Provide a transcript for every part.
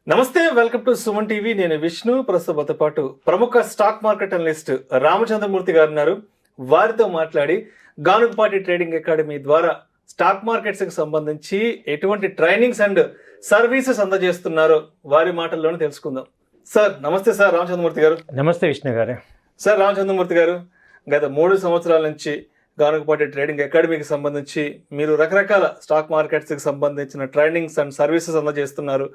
నమస్తే, welcome to Suman TV. నేను విష్ణు. ప్రస్తుతంతో పాటు ప్రముఖ స్టాక్ మార్కెట్ అనలిస్ట్ రామచంద్రమూర్తి గారు ఉన్నారు. వారితో మాట్లాడి గానుగపాటి ట్రేడింగ్ అకాడమీ ద్వారా స్టాక్ మార్కెట్స్కి సంబంధించి ఎటువంటి ట్రైనింగ్స్ అండ్ సర్వీసెస్ అందజేస్తున్నారో వారి మాటల్లోనే తెలుసుకుందాం. సార్ నమస్తే. సార్ రామచంద్రమూర్తి గారు. నమస్తే విష్ణు గారు. సార్ రామచంద్రమూర్తి గారు, గత 3 సంవత్సరాల నుంచి గానుగపాటి ట్రేడింగ్ అకాడమీకి సంబంధించి మీరు రకరకాల స్టాక్ మార్కెట్స్కి సంబంధించిన ట్రైనింగ్స్ అండ్ సర్వీసెస్ అందజేస్తున్నారు.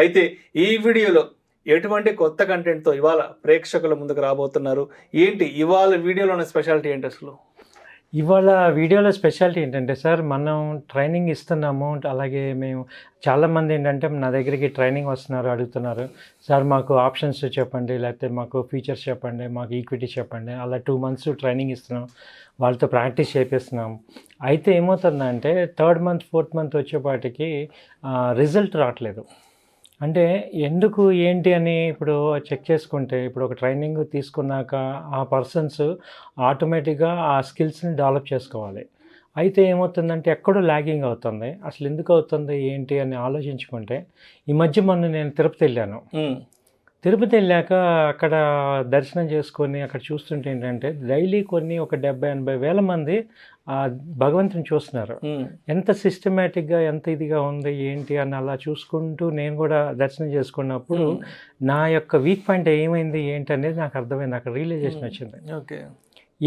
అయితే ఈ వీడియోలో ఎటువంటి కొత్త కంటెంట్తో ఇవాళ ప్రేక్షకుల ముందుకు రాబోతున్నారు? ఏంటి ఇవాళ వీడియోలోని స్పెషాలిటీ ఏంటి అసలు? ఇవాళ వీడియోలో స్పెషాలిటీ ఏంటంటే సార్, మనం ట్రైనింగ్ ఇస్తున్నాము. అలాగే మేము చాలామంది ఏంటంటే నా దగ్గరికి ట్రైనింగ్ వస్తున్నారు, అడుగుతున్నారు, సార్ మాకు ఆప్షన్స్ చెప్పండి, లేకపోతే మాకు ఫీచర్స్ చెప్పండి, మాకు ఈక్విటీ చెప్పండి. అలా 2 months ట్రైనింగ్ ఇస్తున్నాం, వాళ్ళతో ప్రాక్టీస్ చేపిస్తున్నాం. అయితే ఏమవుతుందంటే 3rd month 4th month వచ్చేపాటికి రిజల్ట్ రావట్లేదు. అంటే ఎందుకు ఏంటి అని ఇప్పుడు చెక్ చేసుకుంటే, ఇప్పుడు ఒక ట్రైనింగ్ తీసుకున్నాక ఆ పర్సన్స్ ఆటోమేటిక్గా ఆ స్కిల్స్ని డెవలప్ చేసుకోవాలి. అయితే ఏమవుతుందంటే ఎక్కడో ల్యాగింగ్ అవుతుంది. అసలు ఎందుకు అవుతుంది ఏంటి అని ఆలోచించుకుంటే, ఈ మధ్య నేను తిరుపతి వెళ్ళాను. తిరుపతి వెళ్ళాక అక్కడ దర్శనం చేసుకొని అక్కడ చూస్తుంటే ఏంటంటే డైలీ ఒక 70-80 వేల మంది భగవంతుని చూస్తున్నారు. ఎంత సిస్టమేటిక్గా ఎంత ఇదిగా ఉంది ఏంటి అని అలా చూసుకుంటూ నేను కూడా దర్శనం చేసుకున్నప్పుడు నా యొక్క వీక్ పాయింట్ ఏమైంది ఏంటి అనేది నాకు అర్థమైంది. అక్కడ రియలైజేషన్ వచ్చింది. ఓకే,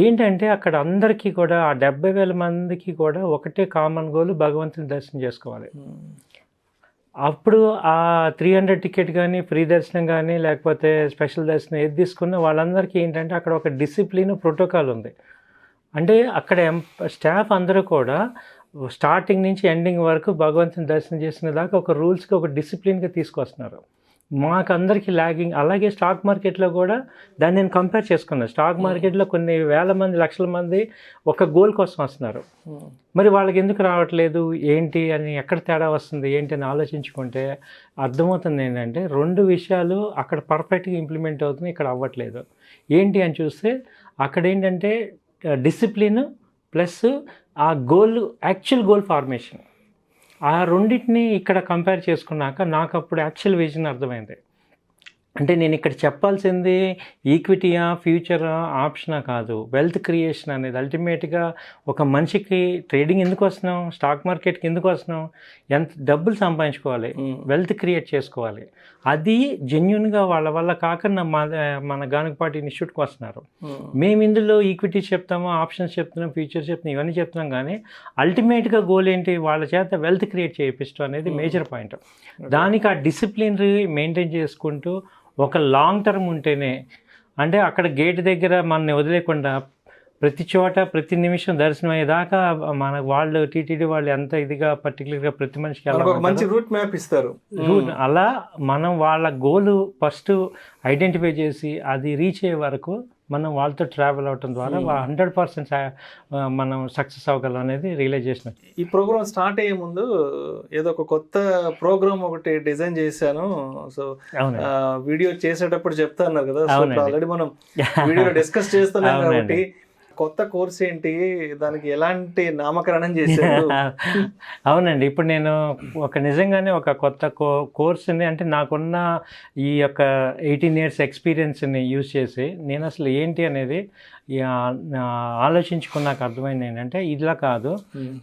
ఏంటంటే అక్కడ అందరికీ కూడా ఆ 70 వేల మందికి కూడా ఒకటే కామన్ గోల్, భగవంతుని దర్శనం చేసుకోవాలి. అప్పుడు ఆ 300 టికెట్ కానీ, ఫ్రీ దర్శనం కానీ, లేకపోతే స్పెషల్ దర్శనం ఏది తీసుకున్నా వాళ్ళందరికీ ఏంటంటే అక్కడ ఒక డిసిప్లిన్, ప్రోటోకాల్ ఉంది. అంటే అక్కడ స్టాఫ్ అందరూ కూడా స్టార్టింగ్ నుంచి ఎండింగ్ వరకు భగవంతుని దర్శనం చేసిన దాకా ఒక రూల్స్కి, ఒక డిసిప్లిన్గా తీసుకొస్తున్నారు. మాకు అందరికీ ల్యాగింగ్. అలాగే స్టాక్ మార్కెట్లో కూడా దాన్ని నేను కంపేర్ చేసుకున్నాను. స్టాక్ మార్కెట్లో కొన్ని వేల మంది, లక్షల మంది ఒక గోల్ కోసం వస్తున్నారు. మరి వాళ్ళకి ఎందుకు రావట్లేదు ఏంటి అని, ఎక్కడ తేడా వస్తుంది ఏంటి అని ఆలోచించుకుంటే అర్థమవుతుంది ఏంటంటే 2 విషయాలు అక్కడ పర్ఫెక్ట్గా ఇంప్లిమెంట్ అవుతుంది, ఇక్కడ అవ్వట్లేదు. ఏంటి అని చూస్తే అక్కడ ఏంటంటే డిసిప్లిన్ ప్లస్ ఆ గోల్, యాక్చువల్ గోల్ ఫార్మేషన్, ఆ రెండింటిని ఇక్కడ కంపేర్ చేసుకున్నాక నాకు అప్పుడు యాక్చువల్ విజన్ అర్థమైంది. అంటే నేను ఇక్కడ చెప్పాల్సింది ఈక్విటీయా, ఫ్యూచరా, ఆప్షనా కాదు, వెల్త్ క్రియేషన్ అనేది. అల్టిమేట్గా ఒక మనిషికి ట్రేడింగ్ ఎందుకు వస్తున్నాం, స్టాక్ మార్కెట్కి ఎందుకు వస్తున్నాం, ఎంత డబ్బులు సంపాదించుకోవాలి, వెల్త్ క్రియేట్ చేసుకోవాలి. అది జెన్యున్గా వాళ్ళ వల్ల కాకుండా మన గానుగపాటి ఇన్స్టిట్యూట్కి వస్తున్నారు. మేము ఇందులో ఈక్విటీ చెప్తాము, ఆప్షన్స్ చెప్తున్నాం, ఫ్యూచర్స్ చెప్తున్నాం, ఇవన్నీ చెప్తున్నాం. కానీ అల్టిమేట్గా గోల్ ఏంటి, వాళ్ళ చేత వెల్త్ క్రియేట్ చేయించడం అనేది మేజర్ పాయింట్. దానికి ఆ డిసిప్లిన్ మెయింటైన్ చేసుకుంటూ ఒక లాంగ్ టర్మ్ ఉంటేనే, అంటే అక్కడ గేట్ దగ్గర మనని వదిలేకుండా ప్రతి చోట ప్రతి నిమిషం దర్శనం అయ్యేదాకా మన వాళ్ళు టీటీడీ వాళ్ళు ఎంత ఇదిగా పర్టికులర్గా ప్రతి మనిషికి మంచి రూట్ మ్యాప్ ఇస్తారు. అలా మనం వాళ్ళ గోల్ ఫస్ట్ ఐడెంటిఫై చేసి అది రీచ్ అయ్యే వరకు మనం వాళ్ళతో ట్రావెల్ అవటం ద్వారా 100% మనం సక్సెస్ అవ్వగలం అనేది రియలైజేషన్. ఈ ప్రోగ్రామ్ స్టార్ట్ అయ్యే ముందు ఏదో ఒక కొత్త ప్రోగ్రామ్ ఒకటి డిజైన్ చేశాను. సో వీడియో చేసేటప్పుడు చెప్తా అన్నారు కదా, ఆల్రెడీ మనం వీడియోలో డిస్కస్ చేస్తున్నాం కాబట్టి కొత్త కోర్స్ ఏంటి, దానికి ఎలాంటి నామకరణం చేశారు? అవునండి, ఇప్పుడు నేను నిజంగానే ఒక కొత్త కోర్స్ని, అంటే నాకున్న ఈ యొక్క 18 years ఎక్స్పీరియన్స్ని యూజ్ చేసి నేను అసలు ఏంటి అనేది ఆలోచించుకున్నాక అర్థమైంది ఏంటంటే, ఇలా కాదు,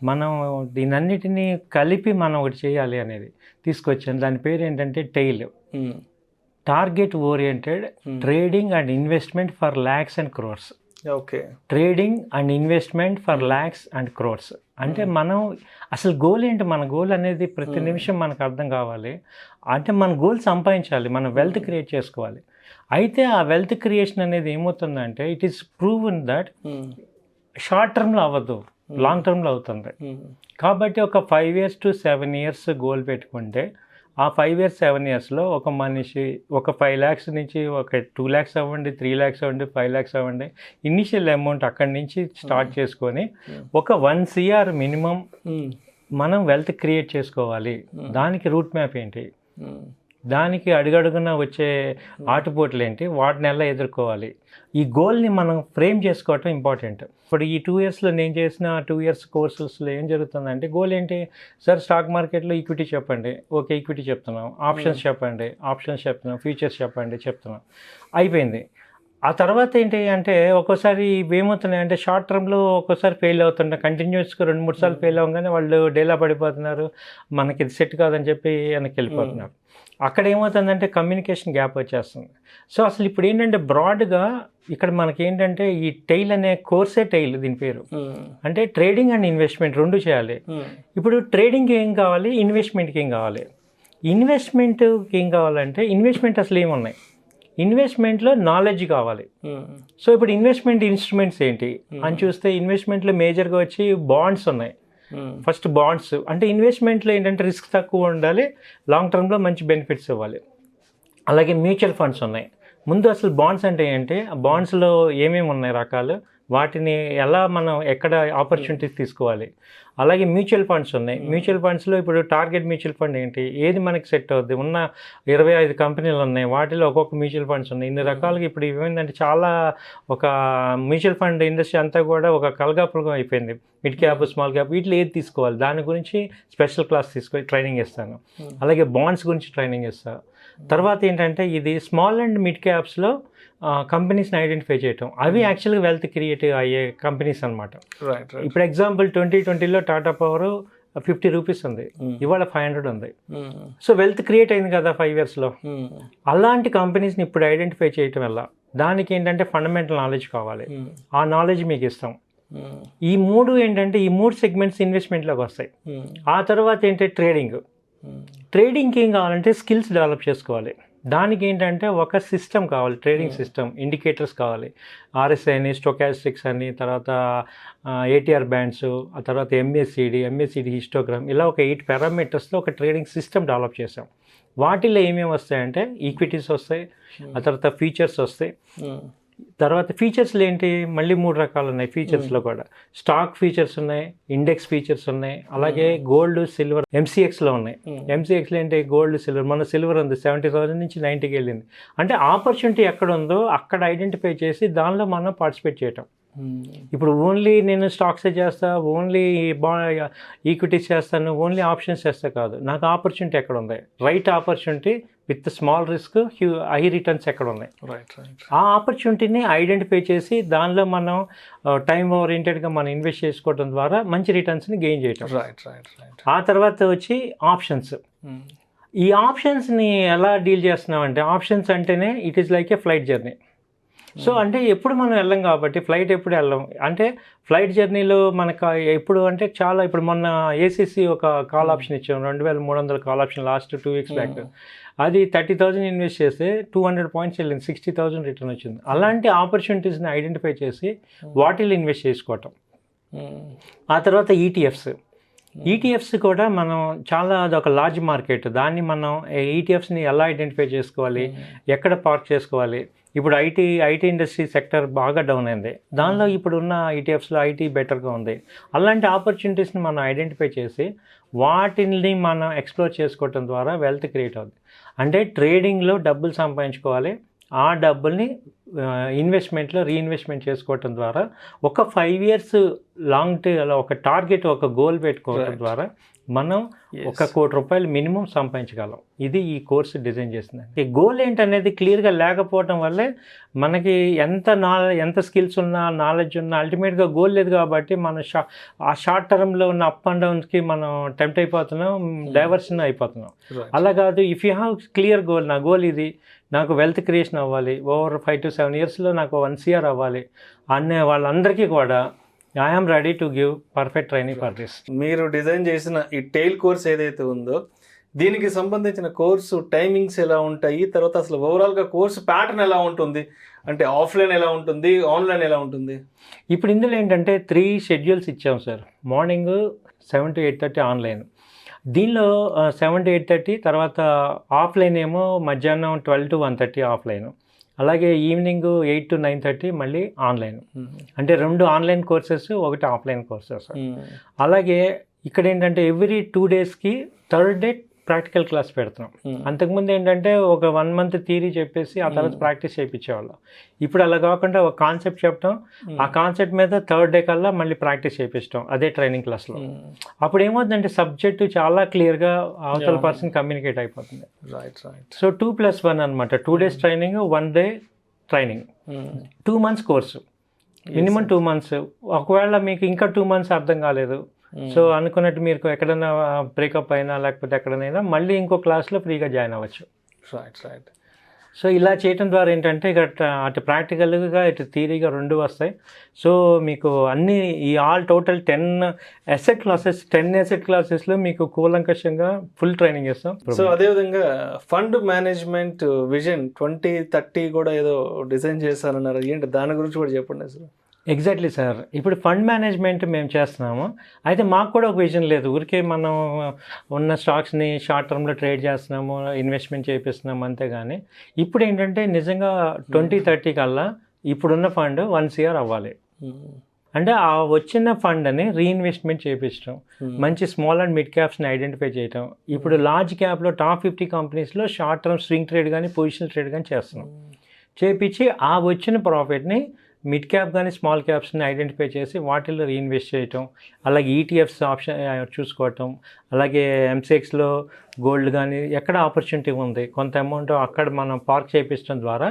మనం దీనన్నిటినీ కలిపి మనం ఒకటి చేయాలి అనేది తీసుకొచ్చాను. దాని పేరు ఏంటంటే tail, target oriented trading and investment for lakhs and crores. Okay, trading and investment for lakhs and crores. అంటే మనం అసలు గోల్ ఏంటి, మన గోల్ అనేది ప్రతి నిమిషం మనకు అర్థం కావాలి. అంటే మన గోల్ సంపాదించాలి, మనం వెల్త్ క్రియేట్ చేసుకోవాలి. అయితే ఆ వెల్త్ క్రియేషన్ అనేది ఏమవుతుందంటే, it is proven that short టర్మ్లో అవ్వదు, లాంగ్ టర్మ్లో అవుతుంది. కాబట్టి ఒక 5 years to 7 years గోల్ పెట్టుకుంటే ఆ 5 years 7 yearsలో ఒక మనిషి ఒక 5 lakhs నుంచి ఒక 2 lakhs అవ్వండి, 3 lakhs అవ్వండి, 5 lakhs అవ్వండి, ఇనిషియల్ అమౌంట్ అక్కడి నుంచి స్టార్ట్ చేసుకొని ఒక 1 crore మినిమం మనం వెల్త్ క్రియేట్ చేసుకోవాలి. దానికి రూట్ మ్యాప్ ఏంటి, దానికి అడుగడుగున వచ్చే ఆటుపోట్లు ఏంటి, వాటిని ఎలా ఎదుర్కోవాలి, ఈ గోల్ని మనం ఫ్రేమ్ చేసుకోవటం ఇంపార్టెంట్. ఇప్పుడు ఈ 2 ఇయర్స్లో నేను చేసిన 2 ఇయర్స్ కోర్సెస్లో ఏం జరుగుతుందంటే, గోల్ ఏంటి సార్, స్టాక్ మార్కెట్లో ఈక్విటీ చెప్పండి, ఓకే ఈక్విటీ చెప్తున్నాం, ఆప్షన్స్ చెప్పండి, ఆప్షన్స్ చెప్తున్నాం, ఫ్యూచర్స్ చెప్పండి చెప్తున్నాం, అయిపోయింది. ఆ తర్వాత ఏంటి అంటే ఒక్కోసారి ఏమవుతున్నాయి అంటే షార్ట్ టర్మ్లో ఒక్కోసారి ఫెయిల్ అవుతుంటారు, కంటిన్యూస్గా 2-3 సార్లు ఫెయిల్ అవ్వగానే వాళ్ళు డేలా పడిపోతున్నారు, మనకి ఇది సెట్ కాదని చెప్పి వెనక్కి వెళ్ళిపోతున్నారు. అక్కడ ఏమవుతుందంటే కమ్యూనికేషన్ గ్యాప్ వచ్చేస్తుంది. సో అసలు ఇప్పుడు ఏంటంటే బ్రాడ్గా ఇక్కడ మనకి ఏంటంటే ఈ టైల్ అనే కోర్సే టైల్ దీని పేరు. అంటే ట్రేడింగ్ అండ్ ఇన్వెస్ట్మెంట్ రెండు చేయాలి. ఇప్పుడు ట్రేడింగ్కి ఏం కావాలి, ఇన్వెస్ట్మెంట్కి ఏం కావాలి. ఇన్వెస్ట్మెంట్కి ఏం కావాలంటే ఇన్వెస్ట్మెంట్ అసలు ఏమున్నాయి, ఇన్వెస్ట్మెంట్లో నాలెడ్జ్ కావాలి. సో ఇప్పుడు ఇన్వెస్ట్మెంట్ ఇన్స్ట్రుమెంట్స్ ఏంటి అని చూస్తే ఇన్వెస్ట్మెంట్లో మేజర్గా వచ్చి బాండ్స్ ఉన్నాయి. ఫస్ట్ బాండ్స్ అంటే ఇన్వెస్ట్మెంట్లో ఏంటంటే రిస్క్ తక్కువ ఉండాలి, లాంగ్ టర్మ్లో మంచి బెనిఫిట్స్ ఇవ్వాలి. అలాగే మ్యూచువల్ ఫండ్స్ ఉన్నాయి. ముందు అసలు బాండ్స్ అంటే ఏంటి, బాండ్స్లో ఏమేమి ఉన్నాయి రకాలు, వాటిని ఎలా మనం ఎక్కడ ఆపర్చునిటీస్ తీసుకోవాలి. అలాగే మ్యూచువల్ ఫండ్స్ ఉన్నాయి. మ్యూచువల్ ఫండ్స్లో ఇప్పుడు టార్గెట్ మ్యూచువల్ ఫండ్ ఏంటి, ఏది మనకి సెట్ అవుద్ది, ఉన్న 25 కంపెనీలు ఉన్నాయి, వాటిలో ఒక్కొక్క మ్యూచువల్ ఫండ్స్ ఉన్నాయి. ఇన్ని రకాలుగా ఇప్పుడు ఏమైందంటే చాలా ఒక మ్యూచువల్ ఫండ్ ఇండస్ట్రీ అంతా కూడా ఒక కలగాపులగం అయిపోయింది. మిడ్ క్యాప్, స్మాల్ క్యాప్, వీటిలో ఏది తీసుకోవాలి, దాని గురించి స్పెషల్ క్లాస్ తీసుకొని ట్రైనింగ్ ఇస్తాను. అలాగే బాండ్స్ గురించి ట్రైనింగ్ ఇస్తాను. తర్వాత ఏంటంటే ఇది స్మాల్ అండ్ మిడ్ క్యాప్స్లో కంపెనీస్ని ఐడెంటిఫై చేయటం, అవి యాక్చువల్గా వెల్త్ క్రియేటివ్ అయ్యే కంపెనీస్ అనమాట. ఇప్పుడు ఎగ్జాంపుల్ 2020లో టాటా పవర్ 50 రూపీస్ ఉంది, ఇవాళ 500 ఉంది. సో వెల్త్ క్రియేట్ అయింది కదా 5 ఇయర్స్లో. అలాంటి కంపెనీస్ని ఇప్పుడు ఐడెంటిఫై చేయటం వల్ల దానికి ఏంటంటే ఫండమెంటల్ నాలెడ్జ్ కావాలి, ఆ నాలెడ్జ్ మీకు ఇస్తాం. ఈ మూడు ఏంటంటే ఈ 3 సెగ్మెంట్స్ ఇన్వెస్ట్మెంట్లోకి వస్తాయి. ఆ తర్వాత ఏంటంటే ట్రేడింగ్కి ఏం కావాలంటే స్కిల్స్ డెవలప్ చేసుకోవాలి. దానికి ఏంటంటే ఒక సిస్టమ్ కావాలి, ట్రేడింగ్ సిస్టమ్, ఇండికేటర్స్ కావాలి, ఆర్ఎస్ఐ అని, స్టోకాస్టిక్స్ అని, తర్వాత ఏటీఆర్ బ్యాండ్స్, ఆ తర్వాత ఎంఏసిడి హిస్టోగ్రామ్, ఇలా ఒక 8 పారామీటర్స్లో ఒక ట్రేడింగ్ సిస్టమ్ డెవలప్ చేసాం. వాటిల్లో ఏమేమి వస్తాయంటే ఈక్విటీస్ వస్తాయి, ఆ తర్వాత ఫీచర్స్ వస్తాయి. తర్వాత ఫీచర్స్లో ఏంటి, మళ్ళీ 3 రకాలు ఉన్నాయి ఫీచర్స్లో కూడా. స్టాక్ ఫీచర్స్ ఉన్నాయి, ఇండెక్స్ ఫీచర్స్ ఉన్నాయి, అలాగే గోల్డ్, సిల్వర్, ఎంసీఎక్స్లో ఉన్నాయి. ఎంసీఎక్స్లో ఏంటి, గోల్డ్, సిల్వర్. మన సిల్వర్ ఉంది 70,000 నుంచి 90కి వెళ్ళింది. అంటే ఆపర్చునిటీ ఎక్కడ ఉందో అక్కడ ఐడెంటిఫై చేసి దానిలో మనం పార్టిసిపేట్ చేయటం. ఇప్పుడు ఓన్లీ నేను స్టాక్సే చేస్తా, ఓన్లీ ఈక్విటీస్ చేస్తాను, ఓన్లీ ఆప్షన్స్ చేస్తా కాదు, నాకు ఆపర్చునిటీ ఎక్కడ ఉంది, right opportunity with small risk high returns ఎక్కడ ఉన్నాయి, ఆ ఆపర్చునిటీని ఐడెంటిఫై చేసి దానిలో మనం టైం ఓరియంటెడ్గా మనం ఇన్వెస్ట్ చేసుకోవడం ద్వారా మంచి రిటర్న్స్ని గెయిన్ చేయటం. ఆ తర్వాత వచ్చి ఆప్షన్స్. ఈ ఆప్షన్స్ని ఎలా డీల్ చేస్తున్నామంటే, ఆప్షన్స్ అంటేనే it is like A flight journey. So అంటే ఎప్పుడు మనం వెళ్ళం కాబట్టి ఫ్లైట్ ఎప్పుడు వెళ్ళం అంటే ఫ్లైట్ జర్నీలో మనకు ఎప్పుడు అంటే చాలా, ఇప్పుడు మొన్న ఏసీసీ ఒక కాల్ ఆప్షన్ ఇచ్చాం, 2300 call option last 2 weeks back. అది 30,000 ఇన్వెస్ట్ చేస్తే 200 పాయింట్స్ వెళ్ళింది, 60,000 రిటర్న్ వచ్చింది. అలాంటి ఆపర్చునిటీస్ని ఐడెంటిఫై చేసి వాటిల్లో ఇన్వెస్ట్ చేసుకోవటం. ఆ తర్వాత ఈటీఎఫ్స్ కూడా మనం చాలా, అదొక లార్జ్ మార్కెట్, దాన్ని మనం ఈటీఎఫ్స్ని ఎలా ఐడెంటిఫై చేసుకోవాలి, ఎక్కడ పార్క్ చేసుకోవాలి. ఇప్పుడు ఐటీ ఇండస్ట్రీ సెక్టర్ బాగా డౌన్ అయింది, దానిలో ఇప్పుడు ఉన్న ఈటీఎఫ్స్లో ఐటీ బెటర్గా ఉంది. అలాంటి ఆపర్చునిటీస్ని మనం ఐడెంటిఫై చేసి వాటిని మనం ఎక్స్ప్లోర్ చేసుకోవటం ద్వారా వెల్త్ క్రియేట్ అవుతుంది. అంటే ట్రేడింగ్లో డబ్బులు సంపాదించుకోవాలి, ఆ డబ్బుల్ని ఇన్వెస్ట్మెంట్లో రీఇన్వెస్ట్మెంట్ చేసుకోవటం ద్వారా ఒక 5 ఇయర్స్ లాంగ్ టర్మ్ ఒక టార్గెట్, ఒక గోల్ పెట్టుకోవడం ద్వారా మనం 1 కోటి రూపాయలు మినిమం సంపాదించగలం. ఇది ఈ కోర్సు డిజైన్ చేస్తుంది. ఈ గోల్ ఏంటనేది క్లియర్గా లేకపోవడం వల్లే మనకి ఎంత స్కిల్స్ ఉన్నా, నాలెడ్జ్ ఉన్నా, అల్టిమేట్గా గోల్ లేదు కాబట్టి మనం ఆ షార్ట్ టర్మ్లో ఉన్న అప్ అండ్ డౌన్స్కి మనం టెంప్ట్ అయిపోతున్నాం, డైవర్షన్ అయిపోతున్నాం. అలా కాదు, if you have clear goal, నా గోల్ ఇది, నాకు వెల్త్ క్రియేషన్ అవ్వాలి, ఓవర్ 5 to 7 ఇయర్స్లో నాకు 1 CR అవ్వాలి అనే వాళ్ళందరికీ కూడా I'm ready to give perfect training for this. మీరు డిజైన్ చేసిన ఈ టెయిల్ కోర్స్ ఏదైతే ఉందో దీనికి సంబంధించిన కోర్సు టైమింగ్స్ ఎలా ఉంటాయి, తర్వాత అసలు ఓవరాల్గా కోర్సు ప్యాటర్న్ ఎలా ఉంటుంది, అంటే ఆఫ్లైన్ ఎలా ఉంటుంది, ఆన్లైన్ ఎలా ఉంటుంది? ఇప్పుడు ఇందులో ఏంటంటే 3 షెడ్యూల్స్ ఇచ్చాం సార్. మార్నింగ్ 7 to 8:30 ఆన్లైన్, దీనిలో 7 to 8:30, తర్వాత ఆఫ్లైన్ ఏమో మధ్యాహ్నం 12 to 1:30 ఆఫ్లైన్, అలాగే ఈవినింగ్ 8 to 9:30 మళ్ళీ ఆన్లైన్. అంటే 2 ఆన్లైన్ కోర్సెస్, 1 ఆఫ్లైన్ కోర్సెస్. అలాగే ఇక్కడ ఏంటంటే ఎవ్రీ 2 డేస్కి థర్డ్ డే ప్రాక్టికల్ క్లాస్ పెడుతున్నాం. అంతకుముందు ఏంటంటే ఒక 1 month థియరీ చెప్పేసి ఆ తర్వాత ప్రాక్టీస్ చేయించేవాళ్ళం. ఇప్పుడు అలా కాకుండా ఒక కాన్సెప్ట్ చెప్పడం, ఆ కాన్సెప్ట్ మీద 3rd day కల్లా మళ్ళీ ప్రాక్టీస్ చేయించడం అదే ట్రైనింగ్ క్లాస్లో. అప్పుడు ఏమవుతుందంటే సబ్జెక్టు చాలా క్లియర్గా అవతల పర్సన్ కమ్యూనికేట్ అయిపోతుంది. సో 2+1 అనమాట. 2 days training, 1 day training, 2 months course, minimum 2 months. ఒకవేళ మీకు ఇంకా 2 months అర్థం కాలేదు, సో అనుకున్నట్టు మీరు ఎక్కడైనా బ్రేకప్ అయినా లేకపోతే ఎక్కడైనా మళ్ళీ ఇంకో క్లాస్లో ఫ్రీగా జాయిన్ అవ్వచ్చు. రైట్. సో ఇలా చేయడం ద్వారా ఏంటంటే అటు ప్రాక్టికల్గా ఇటు థియరీగా 2 వస్తాయి. సో మీకు అన్ని ఈ ఆల్ టోటల్ 10 asset క్లాసెస్లో మీకు కూలంకషంగా ఫుల్ ట్రైనింగ్ ఇస్తాం. సో అదేవిధంగా ఫండ్ మేనేజ్మెంట్ విజన్ 2030 కూడా ఏదో డిజైన్ చేశారన్నారు, ఏంటి దాని గురించి కూడా చెప్పండి అసలు. Exactly sir. ఇప్పుడు ఫండ్ మేనేజ్మెంట్ మేము చేస్తున్నాము, అయితే మాకు కూడా ఒక విజన్ లేదు. ఊరికే మనం ఉన్న స్టాక్స్ని షార్ట్ టర్మ్లో ట్రేడ్ చేస్తున్నాము, ఇన్వెస్ట్మెంట్ చేపిస్తున్నాము అంతేగాని ఇప్పుడు ఏంటంటే నిజంగా 2030 కల్లా ఇప్పుడున్న ఫండ్ 1 year అవ్వాలి. అంటే ఆ వచ్చిన ఫండ్ని రీఇన్వెస్ట్మెంట్ చేయించడం, మంచి స్మాల్ అండ్ మిడ్ క్యాప్స్ని ఐడెంటిఫై చేయడం. ఇప్పుడు లార్జ్ క్యాప్లో టాప్ 50 కంపెనీస్లో షార్ట్ టర్మ్ స్వింగ్ ట్రేడ్ కానీ పొజిషనల్ ట్రేడ్ కానీ చేస్తున్నాం. చేపించి ఆ వచ్చిన ప్రాఫిట్ని మిడ్ క్యాప్ కానీ స్మాల్ క్యాప్స్ని ఐడెంటిఫై చేసి వాటిల్లో రీఇన్వెస్ట్ చేయటం, అలాగే ఈటీఎఫ్స్ ఆప్షన్ చూసుకోవటం, అలాగే ఎంసెక్స్లో గోల్డ్ కానీ ఎక్కడ ఆపర్చునిటీ ఉంది కొంత అమౌంట్ అక్కడ మనం పార్క్ చేయించడం ద్వారా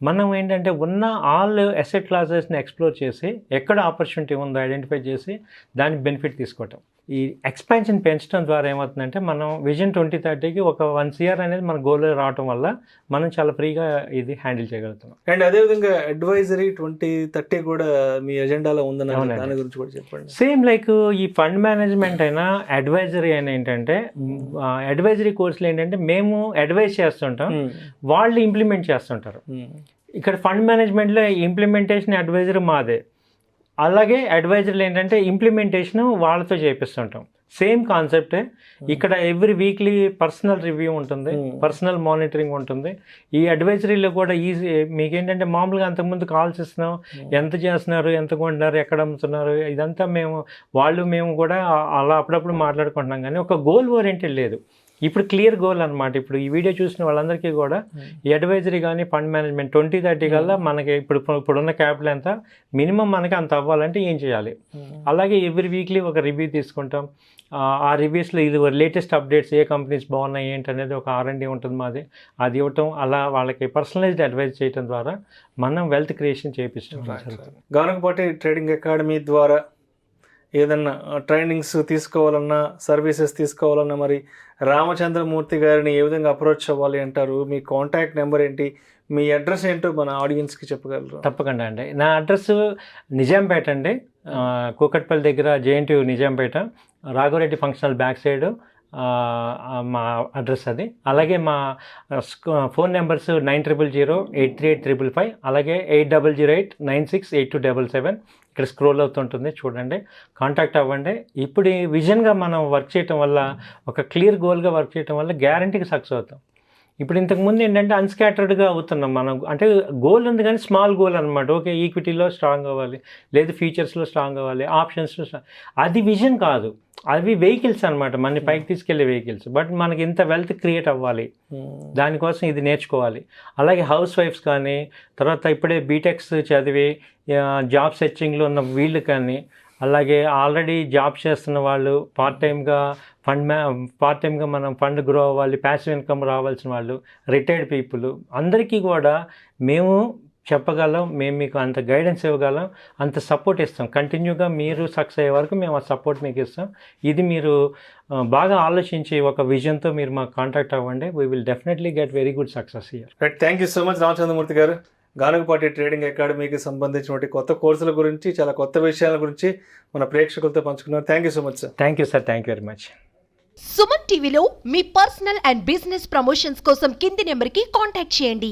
మనం ఏంటంటే ఉన్న ఆల్ అసెట్ క్లాసెస్ని ఎక్స్ప్లోర్ చేసి ఎక్కడ ఆపర్చునిటీ ఉందో ఐడెంటిఫై చేసి దానికి బెనిఫిట్ తీసుకోవటం. ఈ ఎక్స్పాన్షన్ పెంచడం ద్వారా ఏమవుతుందంటే మనం విజన్ 2030కి ఒక 1 year అనేది మన గోల్ రావటం వల్ల మనం చాలా ఫ్రీగా ఇది హ్యాండిల్ చేయగలుగుతున్నాం. అండ్ అదేవిధంగా అడ్వైజరీ 2030 కూడా మీ ఎజెండాలో ఉందని దాని గురించి కూడా చెప్పండి. సేమ్ లైక్ ఈ ఫండ్ మేనేజ్మెంట్ అయినా అడ్వైజరీ అయినా ఏంటంటే అడ్వైజరీ కోర్సులు ఏంటంటే మేము అడ్వైజ్ చేస్తుంటాం, వాళ్ళు ఇంప్లిమెంట్ చేస్తుంటారు. ఇక్కడ ఫండ్ మేనేజ్మెంట్లో ఇంప్లిమెంటేషన్ అడ్వైజరీ మాదే, అలాగే అడ్వైజర్లు ఏంటంటే ఇంప్లిమెంటేషన్ వాళ్ళతో చేపిస్తుంటాం. సేమ్ కాన్సెప్టే. ఇక్కడ ఎవ్రీ వీక్లీ పర్సనల్ రివ్యూ ఉంటుంది, పర్సనల్ మానిటరింగ్ ఉంటుంది. ఈ అడ్వైజరీలో కూడా ఈజీ మీకేంటంటే మామూలుగా అంతకుముందు కాల్స్ ఇస్తున్నాం, ఎంత చేస్తున్నారు, ఎంత కొంటున్నారు, ఎక్కడ అమ్ముతున్నారు, ఇదంతా మేము కూడా అలా అప్పుడప్పుడు మాట్లాడుకుంటున్నాం. కానీ ఒక గోల్ ఓరియంటెడ్ లేదు. ఇప్పుడు క్లియర్ గోల్ అనమాట. ఇప్పుడు ఈ వీడియో చూసిన వాళ్ళందరికీ కూడా ఈ అడ్వైజరీ కానీ ఫండ్ మేనేజ్మెంట్ 2030 కల్లా మనకి ఇప్పుడున్న క్యాపిటల్ ఎంత మినిమం మనకి అంత అవ్వాలంటే ఏం చేయాలి. అలాగే ఎవ్రీ వీక్లీ ఒక రివ్యూ తీసుకుంటాం. ఆ రివ్యూస్లో ఇది లేటెస్ట్ అప్డేట్స్, ఏ కంపెనీస్ బాగున్నాయి ఏంటి అనేది ఒక R&D ఉంటుంది మాది, అది ఇవ్వటం. అలా వాళ్ళకి పర్సనలైజ్డ్ అడ్వైజ్ చేయడం ద్వారా మనం వెల్త్ క్రియేషన్ చేపిస్తాం. గానుగపాటి ట్రేడింగ్ అకాడమీ ద్వారా ఏదన్నా ట్రైనింగ్స్ తీసుకోవాలన్నా, సర్వీసెస్ తీసుకోవాలన్నా మరి రామచంద్రమూర్తి గారిని ఏ విధంగా అప్రోచ్ అవ్వాలి అంటారు? మీ కాంటాక్ట్ నెంబర్ ఏంటి, మీ అడ్రస్ ఏంటో మన ఆడియన్స్కి చెప్పగలరు? తప్పకుండా అండి. నా అడ్రస్ నిజాంపేట అండి, కూకట్పల్లి దగ్గర JNTU Nizampet, Raghava Reddy functional back side మా అడ్రస్ అది. అలాగే మా ఫోన్ నెంబర్స్ 9000838555, అలాగే 8008968277. ఇక్కడ స్క్రోల్ అవుతుంటుంది, చూడండి, కాంటాక్ట్ అవ్వండి. ఇప్పుడు ఈ విజన్గా మనం వర్క్ చేయటం వల్ల, ఒక క్లియర్ గోల్గా వర్క్ చేయటం వల్ల గ్యారంటీగా సక్సెస్ అవుతాం. ఇప్పుడు ఇంతకుముందు ఏంటంటే అన్స్కాటర్డ్గా అవుతున్నాం మనం. అంటే గోల్ ఉంది కానీ స్మాల్ గోల్ అనమాట. ఓకే, ఈక్విటీలో స్ట్రాంగ్ అవ్వాలి, లేదు ఫ్యూచర్స్లో స్ట్రాంగ్ అవ్వాలి, ఆప్షన్స్లో అది విజన్ కాదు, అవి వెహికల్స్ అనమాట, మన పైకి తీసుకెళ్లే వెహికల్స్. బట్ మనకి ఇంత వెల్త్ క్రియేట్ అవ్వాలి, దానికోసం ఇది నేర్చుకోవాలి. అలాగే హౌస్ వైఫ్స్ కానీ, తర్వాత ఇప్పుడే బీటెక్స్ చదివి జాబ్ సెర్చింగ్లో ఉన్న వీళ్ళు కానీ, అలాగే ఆల్రెడీ జాబ్ చేస్తున్న వాళ్ళు, పార్ట్ టైమ్గా మనం ఫండ్ గ్రో అవ్వాలి, ప్యాసివ్ ఇన్కమ్ రావాల్సిన వాళ్ళు, రిటైర్డ్ పీపుల్ అందరికీ కూడా మేము చెప్పగలం, మేము మీకు అంత గైడెన్స్ ఇవ్వగలం, అంత సపోర్ట్ ఇస్తాం. కంటిన్యూగా మీరు సక్సెస్ అయ్యే వరకు మేము ఆ సపోర్ట్ మీకు ఇస్తాం. ఇది మీరు బాగా ఆలోచించి ఒక విజన్తో మీరు మాకు కాంటాక్ట్ అవ్వండి. We will definitely get very good success here. Right, thank you so much Ramachandramurthy గారు. గానుగపాటి ట్రేడింగ్ అకాడమీకి సంబంధించిన కొత్త కోర్సుల గురించి, చాలా కొత్త విషయాల గురించి మన ప్రేక్షకులతో పంచుకున్నారు. Thank you so much sir. Thank you sir, thank you very much. Suman టీవీలో మీ పర్సనల్ అండ్ బిజినెస్ ప్రమోషన్స్ కోసం కింది నెంబర్కి కాంటాక్ట్ చేయండి.